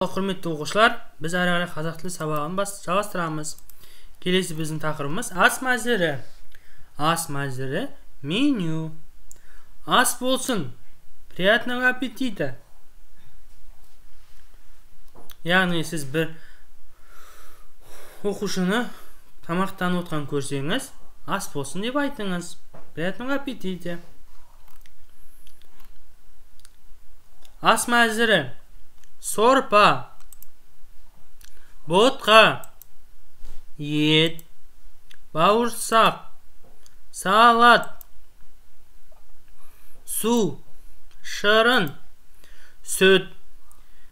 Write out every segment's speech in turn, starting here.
Құрметті оқушылар, біз әрі қарай қазақ тілі сабағын жалғастырамыз. Келесі біздің тақырыбымыз ас мәзірі. Ас мәзірі меню. Ас болсын. Приятного аппетита. Яғни сіз бір оқушыны тамақтанып отқан көрсеңіз, ас болсын деп айтыңыз. Приятного аппетита. Ас мәзірі. Сорпа, ботқа, ет, бауырсақ, салат, су, шырын, сүт.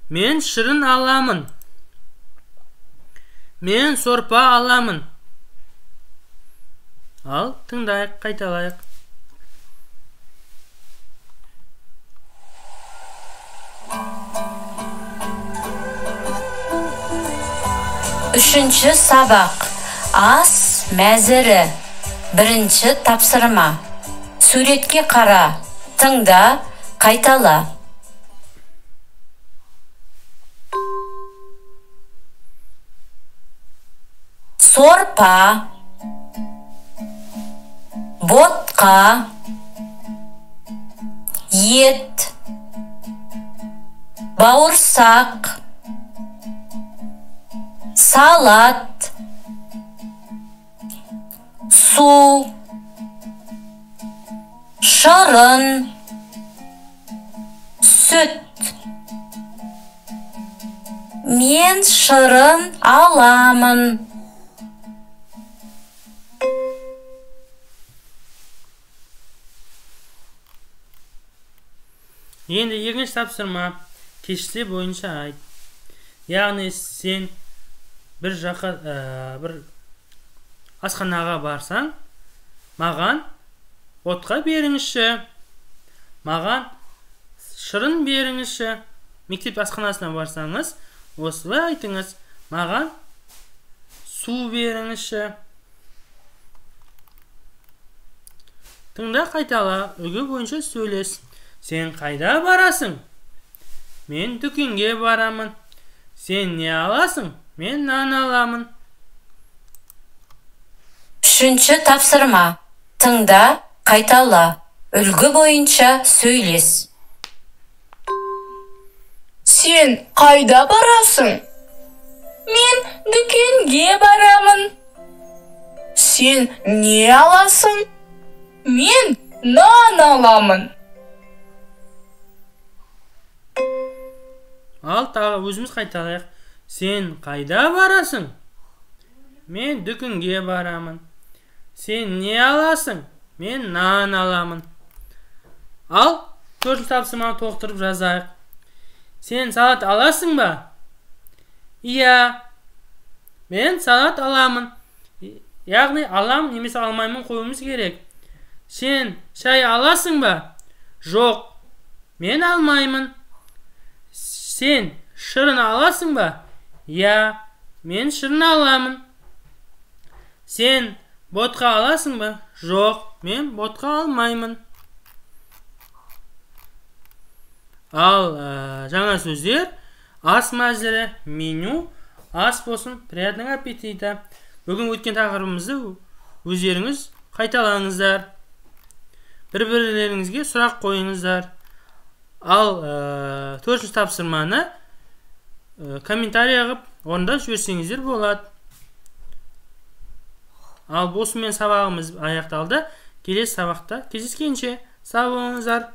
Мен шырын аламын. Мен сорпа аламын. Ал, тыңдайық, қайталайық. Үшінші сабақ. Ас мәзірі. Бірінші тапсырма. Суретке қара. Тыңда, қайтала. Сорпа, ботқа, ет, бауырсақ, салат, су, шырын, сүт. Мен шырын аламын. Енді екінші тапсырма. Кесте бойынша айт. Яғни сен бір асханаға барсаң, маған ботқа беріңізші, маған шырын беріңізші. Мектеп асханасына барсаңыз, осылай айтыңыз, маған су беріңізші. Тыңда, қайтала, үлгі бойынша сөйлес. Сен қайда барасың? Мен дүкенге барамын. Сен не аласың? Мен нан аламын. Үшінші тапсырма. Тыңда, қайтала. Үлгі бойынша сөйлес. Сен қайда барасың? Мен дүкенге барамын. Сен не аласың? Мен нан аламын. Ал, тағы өзіміз қайталайық. Сен қайда барасың? Мен дүкенге барамын. Сен не аласың? Мен нан аламын. Ал, төртінші тапсырманы толықтырып жазайық. Сен салат аласың ба? Иә, мен салат аламын. Яғни аламын немесе алмаймын қоюымыз керек. Сен шай аласың ба? Жоқ, мен алмаймын. Сен шырын аласың ба? Я, мен шырын аламын. Сен ботқа аласың ба? Жоқ, мен ботқа алмаймын. Ал, жаңа сөздер. Ас мәзірі, меню, ас болсын, приятного аппетита. Бүгін өткен тақырыбымызды өздеріңіз қайталаңыздар. Бір-бірлеріңізге сұрақ қойыңыздар. Ал, төртінші тапсырманы комментария қып, орындап жіберсеңіздер болады. Ал, осымен сабағымыз аяқталды. Келесі сабақта кездескенше сау болыңыздар.